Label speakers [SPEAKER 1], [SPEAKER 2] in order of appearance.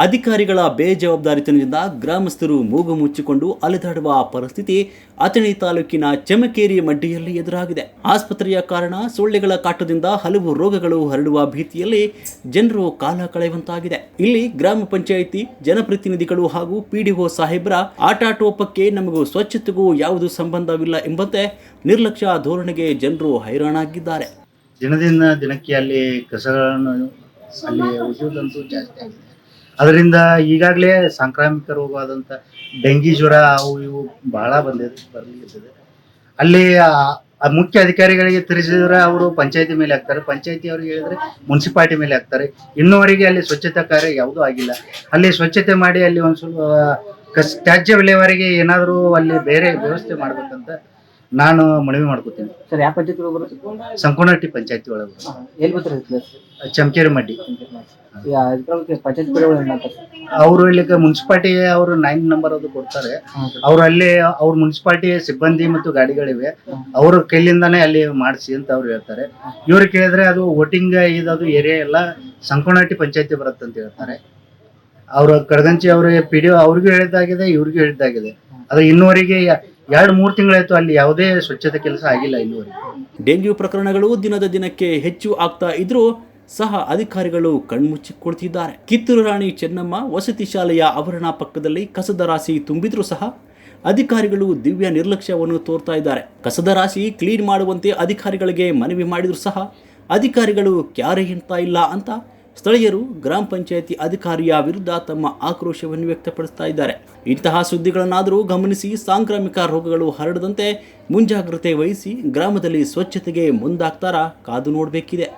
[SPEAKER 1] ಅಧಿಕಾರಿಗಳ ಬೇಜವಾಬ್ದಾರಿತನದಿಂದ ಗ್ರಾಮಸ್ಥರು ಮೂಗು ಮುಚ್ಚಿಕೊಂಡು ಅಲೆದಾಡುವ ಪರಿಸ್ಥಿತಿ ಅಥಣಿ ತಾಲೂಕಿನ ಚೆಮಕೇರಿ ಮಡ್ಡಿಯಲ್ಲಿ ಎದುರಾಗಿದೆ. ಆಸ್ಪತ್ರೆಯ ಕಾರಣ ಸೊಳ್ಳೆಗಳ ಕಾಟದಿಂದ ಹಲವು ರೋಗಗಳು ಹರಡುವ ಭೀತಿಯಲ್ಲಿ ಜನರು ಕಾಲ ಕಳೆಯುವಂತಾಗಿದೆ. ಇಲ್ಲಿ ಗ್ರಾಮ ಪಂಚಾಯಿತಿ ಜನಪ್ರತಿನಿಧಿಗಳು ಹಾಗೂ ಪಿಡಿಒ ಸಾಹೇಬ್ರ ಆಟಾಟೋಪಕ್ಕೆ ನಮಗೂ ಸ್ವಚ್ಛತೆಗೂ ಯಾವುದೇ ಸಂಬಂಧವಿಲ್ಲ ಎಂಬಂತೆ ನಿರ್ಲಕ್ಷ್ಯ ಧೋರಣೆಗೆ ಜನರು ಹೈರಾಣಾಗಿದ್ದಾರೆ.
[SPEAKER 2] ದಿನದಿಂದ ದಿನಕ್ಕೆ ಅಲ್ಲಿ ಕಸಗಳನ್ನು ಅಲ್ಲಿ ಉಳಿಯೋದಂತೂ ಜಾಸ್ತಿ ಆಗಿದೆ. ಅದರಿಂದ ಈಗಾಗಲೇ ಸಾಂಕ್ರಾಮಿಕ ರೋಗವಾದಂಥ ಡೆಂಗಿ ಜ್ವರ ಅವು ಇವು ಬಹಳ ಬರ್ಲಿಕ್ಕಿದೆ. ಅಲ್ಲಿ ಮುಖ್ಯ ಅಧಿಕಾರಿಗಳಿಗೆ ತಿಳಿಸಿದ್ರೆ ಅವರು ಪಂಚಾಯತಿ ಮೇಲೆ ಹಾಕ್ತಾರೆ, ಪಂಚಾಯತಿ ಅವ್ರಿಗೆ ಹೇಳಿದ್ರೆ ಮುನ್ಸಿಪಾಲಿಟಿ ಮೇಲೆ ಹಾಕ್ತಾರೆ. ಇನ್ನೂವರೆಗೆ ಅಲ್ಲಿ ಸ್ವಚ್ಛತಾ ಕಾರ್ಯ ಯಾವುದೂ ಆಗಿಲ್ಲ. ಅಲ್ಲಿ ಸ್ವಚ್ಛತೆ ಮಾಡಿ ಅಲ್ಲಿ ಒಂದು ಸ್ವಲ್ಪ ತ್ಯಾಜ್ಯ ವಿಲೇವಾರಿಗೆ ಏನಾದರೂ ಅಲ್ಲಿ ಬೇರೆ ವ್ಯವಸ್ಥೆ ಮಾಡ್ಬೇಕಂತ ನಾನು ಮನವಿ ಮಾಡ್ಕೋತೀನಿ.
[SPEAKER 3] ಸರ್, ಯಾವ ಪಂಚಾಯತಿ ಒಳಗೆ ಬರುತ್ತೆ?
[SPEAKER 2] ಸಂಕೋನಟ್ಟಿ ಪಂಚಾಯತಿ ಒಳಗೆ
[SPEAKER 3] ಎಲ್ಲಿ ಬರ್ತಾರೆ ಪ್ಲೇಸ್?
[SPEAKER 2] ಚಮಕೇರಿ ಮಡ್ಡಿ.
[SPEAKER 3] ಪಂಚಾಯತ್
[SPEAKER 2] ಅವರು ಇಲ್ಲಿ ಮುನ್ಸಿಪಾಲಿಟಿ ಅವರು 9 ನಂಬರ್ ಅದು ಕೊಡ್ತಾರೆ. ಅವ್ರು ಅಲ್ಲಿ ಅವ್ರ ಮುನ್ಸಿಪಾಲಿಟಿ ಸಿಬ್ಬಂದಿ ಮತ್ತು ಗಾಡಿಗಳಿವೆ, ಅವ್ರ ಕೈಲಿಂದಾನೇ ಅಲ್ಲಿ ಮಾಡಿಸಿ ಅಂತ ಅವ್ರು ಹೇಳ್ತಾರೆ. ಇವ್ರು ಕೇಳಿದ್ರೆ ಅದು ವೋಟಿಂಗ್ ಇದದು ಏರಿಯಾ ಎಲ್ಲ ಸಂಕೋನಟ್ಟಿ ಪಂಚಾಯತಿ ಬರುತ್ತೆ ಅಂತ ಹೇಳ್ತಾರೆ. ಅವ್ರ ಕಡಗಂಚಿ ಅವ್ರ ಪಿಡಿಒ ಅವ್ರಿಗೂ ಹೇಳಿದ್ದಾಗಿದೆ, ಇವ್ರಿಗೂ ಹೇಳಿದ್ದಾಗಿದೆ. ಅದು ಇನ್ನೂವರೆಗೆ 2-3 ತಿಂಗಳಾಯ್ತು ಅಲ್ಲಿ ಯಾವುದೇ ಸ್ವಚ್ಛತೆ ಕೆಲಸ ಆಗಿಲ್ಲ ಇನ್ನೂವರೆಗೆ.
[SPEAKER 1] ಡೆಂಗ್ಯೂ ಪ್ರಕರಣಗಳು ದಿನದ ದಿನಕ್ಕೆ ಹೆಚ್ಚು ಆಗ್ತಾ ಇದ್ರೂ ಸಹ ಅಧಿಕಾರಿಗಳು ಕಣ್ಮುಚ್ಚಿಕೊಳ್ತಿದ್ದಾರೆ. ಕಿತ್ತೂರು ರಾಣಿ ಚೆನ್ನಮ್ಮ ವಸತಿ ಶಾಲೆಯ ಆವರಣ ಪಕ್ಕದಲ್ಲಿ ಕಸದ ರಾಶಿ ತುಂಬಿದ್ರೂ ಸಹ ಅಧಿಕಾರಿಗಳು ದಿವ್ಯ ನಿರ್ಲಕ್ಷ್ಯವನ್ನು ತೋರ್ತಾ ಇದ್ದಾರೆ. ಕಸದ ರಾಶಿ ಕ್ಲೀನ್ ಮಾಡುವಂತೆ ಅಧಿಕಾರಿಗಳಿಗೆ ಮನವಿ ಮಾಡಿದರೂ ಸಹ ಅಧಿಕಾರಿಗಳು ಕ್ಯಾರೆ ಎನ್ತಾ ಇಲ್ಲ ಅಂತ ಸ್ಥಳೀಯರು ಗ್ರಾಮ ಪಂಚಾಯಿತಿ ಅಧಿಕಾರಿಯ ವಿರುದ್ಧ ತಮ್ಮ ಆಕ್ರೋಶವನ್ನು ವ್ಯಕ್ತಪಡಿಸ್ತಾ ಇದ್ದಾರೆ. ಇಂತಹ ಸುದ್ದಿಗಳನ್ನಾದರೂ ಗಮನಿಸಿ ಸಾಂಕ್ರಾಮಿಕ ರೋಗಗಳು ಹರಡದಂತೆ ಮುಂಜಾಗ್ರತೆ ವಹಿಸಿ ಗ್ರಾಮದಲ್ಲಿ ಸ್ವಚ್ಛತೆಗೆ ಮುಂದಾಗ್ತಾರಾ ಕಾದು ನೋಡಬೇಕಿದೆ.